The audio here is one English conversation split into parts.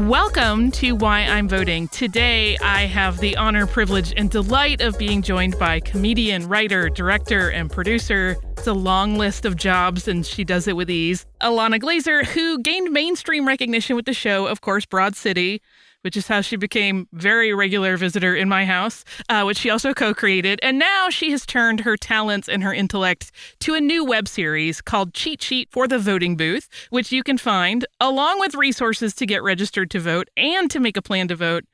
Welcome to Why I'm Voting. Today, I have the honor, privilege, and delight of being joined by comedian, writer, director, and producer. It's a long list of jobs, and she does it with ease. Ilana Glazer, who gained mainstream recognition with the show, of course, Broad City, which is how she became very regular visitor in my house, which she also co-created. And now she has turned her talents and her intellect to a new web series called Cheat Sheet for the Voting Booth, which you can find, along with resources to get registered to vote and to make a plan to vote,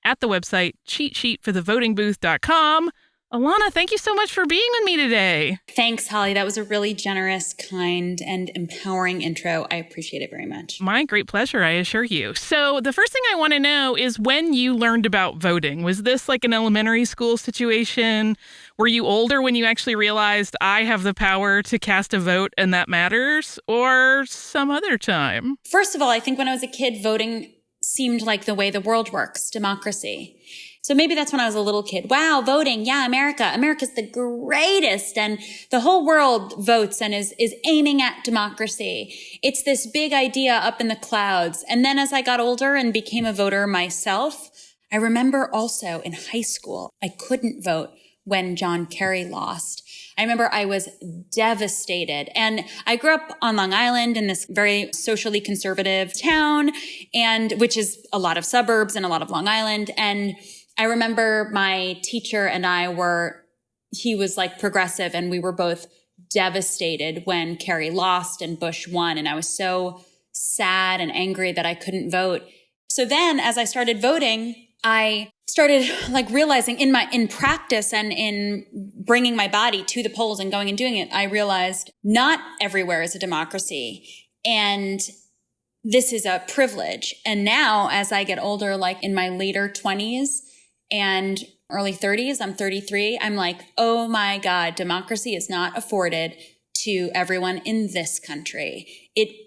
at the website cheatsheetforthevotingbooth.com. Ilana, thank you so much for being with me today. Thanks, Holly. That was a really generous, kind, and empowering intro. I appreciate it very much. My great pleasure, I assure you. So the first thing I want to know is when you learned about voting. Was this like an elementary school situation? Were you older when you actually realized I have the power to cast a vote and that matters? Or some other time? First of all, I think when I was a kid, voting seemed like the way the world works, democracy. So maybe that's when I was a little kid. Wow, voting. Yeah, America. America's the greatest. And the whole world votes and is aiming at democracy. It's this big idea up in the clouds. And then as I got older and became a voter myself, I remember also in high school, I couldn't vote when John Kerry lost. I remember I was devastated. And I grew up on Long Island in this very socially conservative town, and which is a lot of suburbs and a lot of Long Island. And I remember my teacher and he was like progressive, and we were both devastated when Kerry lost and Bush won. And I was so sad and angry that I couldn't vote. So then as I started voting, I started like realizing in practice and in bringing my body to the polls and going and doing it, I realized not everywhere is a democracy. And this is a privilege. And now as I get older, like in my later 20s, and early 30s, I'm 33. I'm like, oh my God, democracy is not afforded to everyone in this country.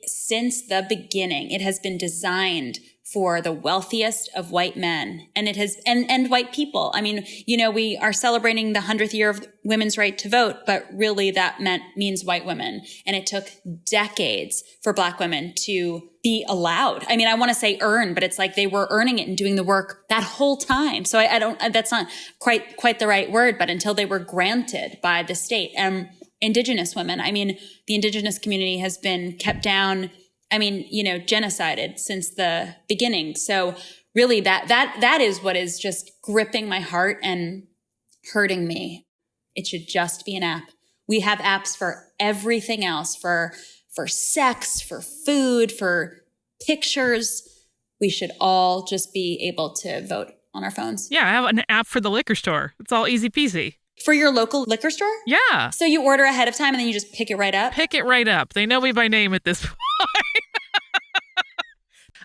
Since the beginning, it has been designed for the wealthiest of white men, and it has, and white people. I mean, we are celebrating the 100th year of women's right to vote, but really that means white women. And it took decades for Black women to be allowed. I mean, I want to say earn, but it's like they were earning it and doing the work that whole time. So that's not quite the right word, but until they were granted by the state. Indigenous women, I mean, the indigenous community has been kept down, genocided since the beginning. So really that is what is just gripping my heart and hurting me. It should just be an app. We have apps for everything else, for sex, for food, for pictures. We should all just be able to vote on our phones. Yeah, I have an app for the liquor store. It's all easy peasy. For your local liquor store? Yeah. So you order ahead of time and then you just pick it right up? Pick it right up. They know me by name at this point.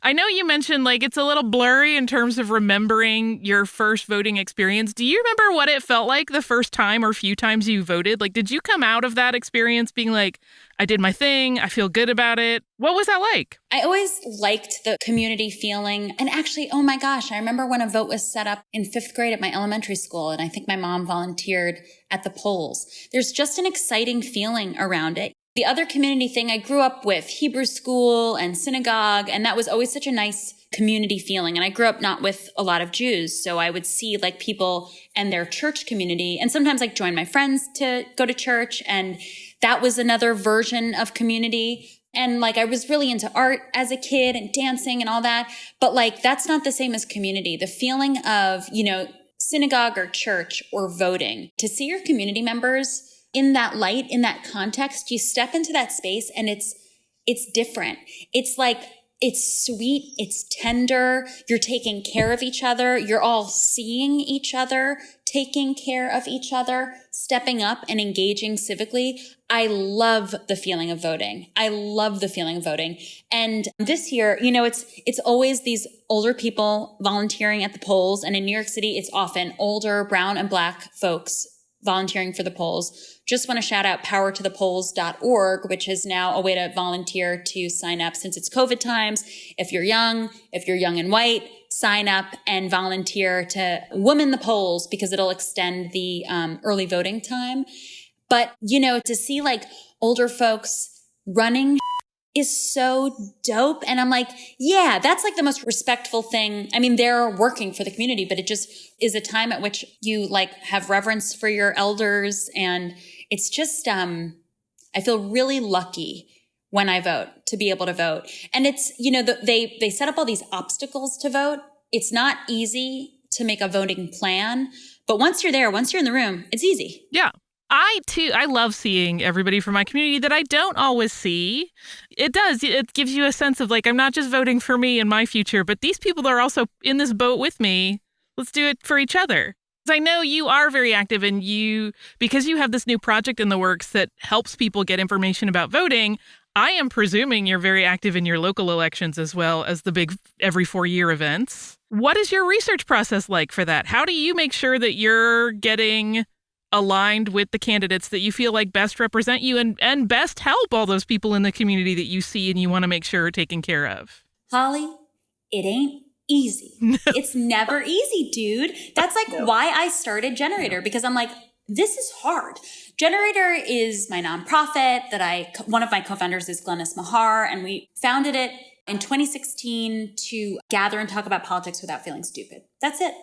I know you mentioned like it's a little blurry in terms of remembering your first voting experience. Do you remember what it felt like the first time or few times you voted? Like, did you come out of that experience being like, I did my thing, I feel good about it? What was that like? I always liked the community feeling. And actually, oh my gosh, I remember when a vote was set up in 5th grade at my elementary school, and I think my mom volunteered at the polls. There's just an exciting feeling around it. The other community thing, I grew up with Hebrew school and synagogue, and that was always such a nice community feeling. And I grew up not with a lot of Jews, so I would see like people and their church community, and sometimes like join my friends to go to church, and that was another version of community. And like I was really into art as a kid and dancing and all that, but like that's not the same as community. The feeling of, synagogue or church or voting, to see your community members in that light, in that context, you step into that space and it's different. It's like, it's sweet, it's tender, you're taking care of each other, you're all seeing each other, taking care of each other, stepping up and engaging civically. I love the feeling of voting. And this year, it's always these older people volunteering at the polls. And in New York City, it's often older brown and Black folks volunteering for the polls. Just want to shout out powertothepolls.org, which is now a way to volunteer to sign up since it's COVID times. If you're young and white, sign up and volunteer to woman the polls because it'll extend the early voting time. But, to see like older folks running is so dope. And I'm like, yeah, that's like the most respectful thing. I mean, they're working for the community, but it just is a time at which you like have reverence for your elders. And it's just, I feel really lucky when I vote to be able to vote. And it's, they set up all these obstacles to vote. It's not easy to make a voting plan, but once you're there, once you're in the room, it's easy. Yeah. I love seeing everybody from my community that I don't always see. It gives you a sense of like, I'm not just voting for me and my future, but these people are also in this boat with me. Let's do it for each other. I know you are very active and because you have this new project in the works that helps people get information about voting, I am presuming you're very active in your local elections as well as the big every 4-year events. What is your research process like for that? How do you make sure that you're getting aligned with the candidates that you feel like best represent you and best help all those people in the community that you see and you want to make sure are taken care of? Holly, it ain't easy. No. It's never easy, dude. That's like why I started Generator, because I'm like, this is hard. Generator is my nonprofit one of my co-founders is Glennis Mahar, and we founded it in 2016 to gather and talk about politics without feeling stupid. That's it.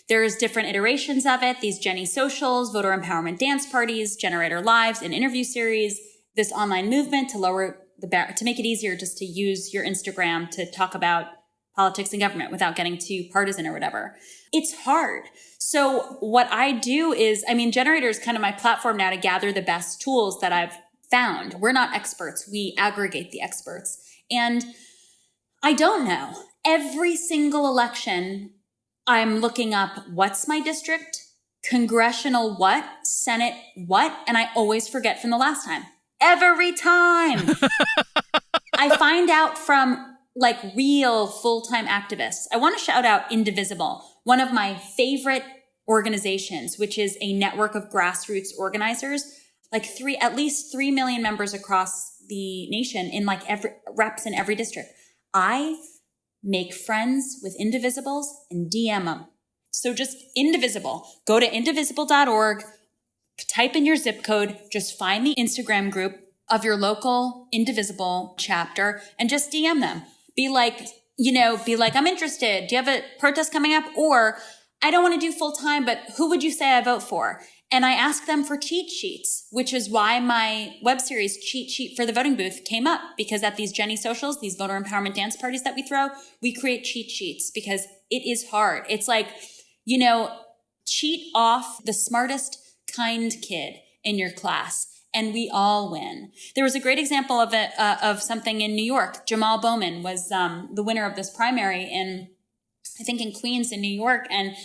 There's different iterations of it. These Jenny socials, voter empowerment dance parties, Generator lives, an interview series, this online movement to lower the to make it easier just to use your Instagram to talk about politics and government without getting too partisan or whatever. It's hard. So what I do is, Generator is kind of my platform now to gather the best tools that I've found. We're not experts. We aggregate the experts. And I don't know. Every single election, I'm looking up what's my district, congressional what, Senate what, and I always forget from the last time. Every time. I find out from like real full-time activists. I want to shout out Indivisible, one of my favorite organizations, which is a network of grassroots organizers, like at least 3 million members across the nation in like every reps in every district. I make friends with Indivisibles and DM them. So just Indivisible, go to indivisible.org, type in your zip code, just find the Instagram group of your local Indivisible chapter and just DM them. Be like, I'm interested. Do you have a protest coming up? Or I don't want to do full time, but who would you say I vote for? And I ask them for cheat sheets, which is why my web series Cheat Sheet for the Voting Booth came up, because at these Jenny socials, these voter empowerment dance parties that we throw, we create cheat sheets because it is hard. It's like, cheat off the smartest, kind kid in your class. And we all win. There was a great example of it, of something in New York. Jamal Bowman was the winner of this primary in in Queens in New York. And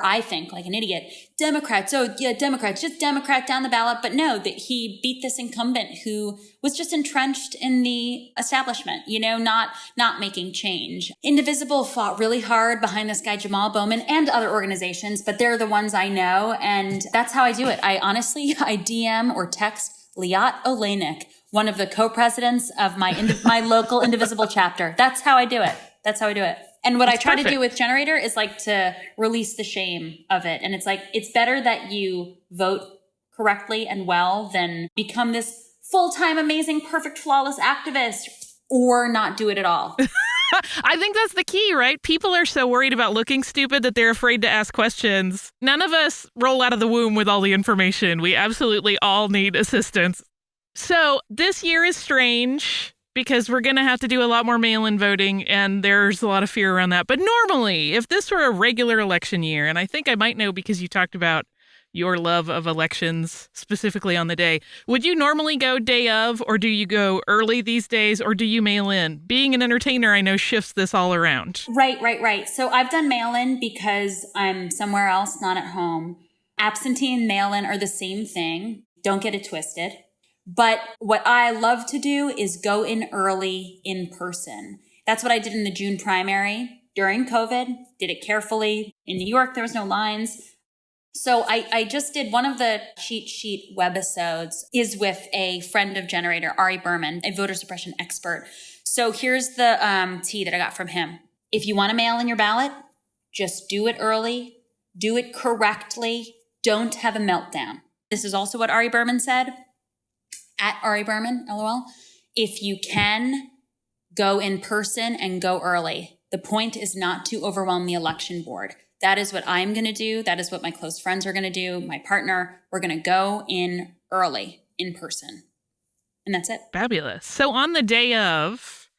I think like an idiot, Democrats, just Democrat down the ballot. But no, that he beat this incumbent who was just entrenched in the establishment, not making change. Indivisible fought really hard behind this guy, Jamal Bowman, and other organizations, but they're the ones I know. And that's how I do it. I DM or text Liat Oleinik, one of the co-presidents of my local Indivisible chapter. That's how I do it. And what I try to do with Generator is like to release the shame of it. And it's like, it's better that you vote correctly and well than become this full-time, amazing, perfect, flawless activist or not do it at all. I think that's the key, right? People are so worried about looking stupid that they're afraid to ask questions. None of us roll out of the womb with all the information. We absolutely all need assistance. So this year is strange, because we're going to have to do a lot more mail-in voting, and there's a lot of fear around that. But normally, if this were a regular election year, and I think I might know because you talked about your love of elections specifically on the day, would you normally go day of, or do you go early these days, or do you mail in? Being an entertainer, I know, shifts this all around. Right. So I've done mail-in because I'm somewhere else, not at home. Absentee and mail-in are the same thing. Don't get it twisted. But what I love to do is go in early in person. That's what I did in the June primary during COVID, did it carefully. In New York, there was no lines. So I just did one of the cheat sheet webisodes is with a friend of Generator, Ari Berman, a voter suppression expert. So here's the tea that I got from him. If you want to mail in your ballot, just do it early, do it correctly, don't have a meltdown. This is also what Ari Berman said. At Ari Berman, LOL. If you can, go in person and go early. The point is not to overwhelm the election board. That is what I'm going to do. That is what my close friends are going to do. My partner, we're going to go in early, in person. And that's it. Fabulous. So on the day of,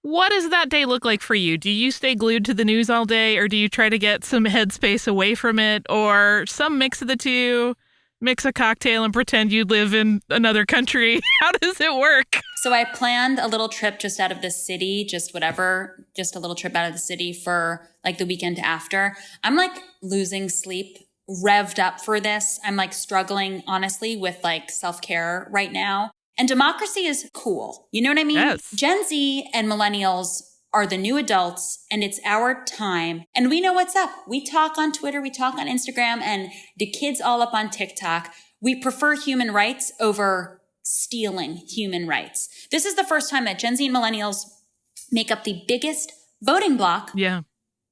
what does that day look like for you? Do you stay glued to the news all day, or do you try to get some headspace away from it, or some mix of the two? Mix a cocktail and pretend you live in another country? How does it work? So I planned a little trip just out of the city, just a little trip out of the city for like the weekend after. I'm like losing sleep, revved up for this. I'm like struggling, honestly, with like self-care right now. And democracy is cool. You know what I mean? Yes. Gen Z and millennials are the new adults, and it's our time. And we know what's up. We talk on Twitter, we talk on Instagram, and the kids all up on TikTok. We prefer human rights over stealing human rights. This is the first time that Gen Z and millennials make up the biggest voting bloc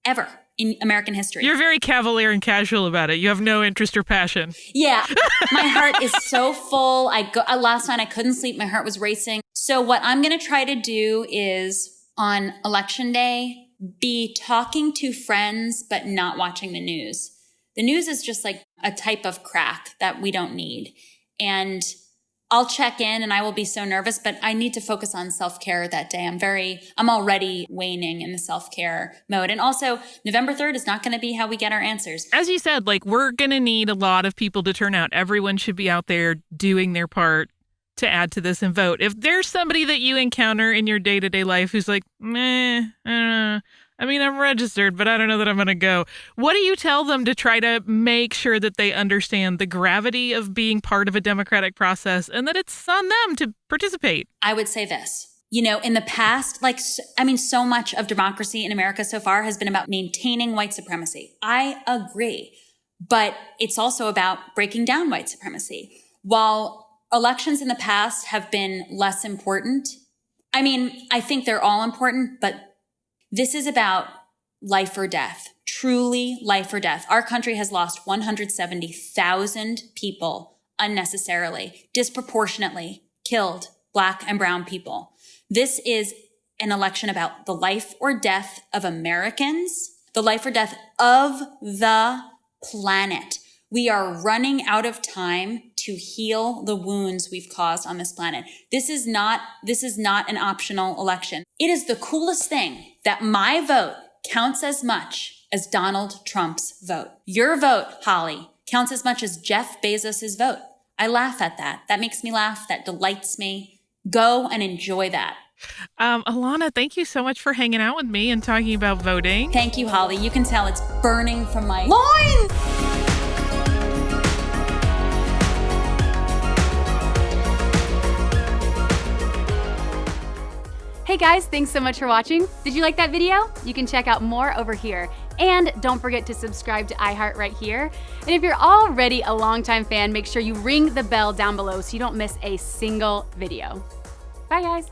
ever in American history. You're very cavalier and casual about it. You have no interest or passion. Yeah. My heart is so full. Last night I couldn't sleep. My heart was racing. So what I'm going to try to do is on election day, be talking to friends, but not watching the news. The news is just like a type of crack that we don't need. And I'll check in and I will be so nervous, but I need to focus on self-care that day. I'm already waning in the self-care mode. And also November 3rd is not going to be how we get our answers. As you said, like, we're going to need a lot of people to turn out. Everyone should be out there doing their part to add to this and vote. If there's somebody that you encounter in your day-to-day life who's like, I don't know. I mean, I'm registered, but I don't know that I'm going to go. What do you tell them to try to make sure that they understand the gravity of being part of a democratic process and that it's on them to participate? I would say this. You know, in the past, so much of democracy in America so far has been about maintaining white supremacy. I agree. But it's also about breaking down white supremacy. While elections in the past have been less important, I think they're all important, but this is about life or death, truly life or death. Our country has lost 170,000 people unnecessarily, disproportionately killed Black and brown people. This is an election about the life or death of Americans, the life or death of the planet. We are running out of time to heal the wounds we've caused on this planet. This is not an optional election. It is the coolest thing that my vote counts as much as Donald Trump's vote. Your vote, Holly, counts as much as Jeff Bezos's vote. I laugh at that. That makes me laugh. That delights me. Go and enjoy that. Ilana, thank you so much for hanging out with me and talking about voting. Thank you, Holly. You can tell it's burning from my loins. Hey guys, thanks so much for watching. Did you like that video? You can check out more over here. And don't forget to subscribe to iHeart right here. And if you're already a longtime fan, make sure you ring the bell down below so you don't miss a single video. Bye guys.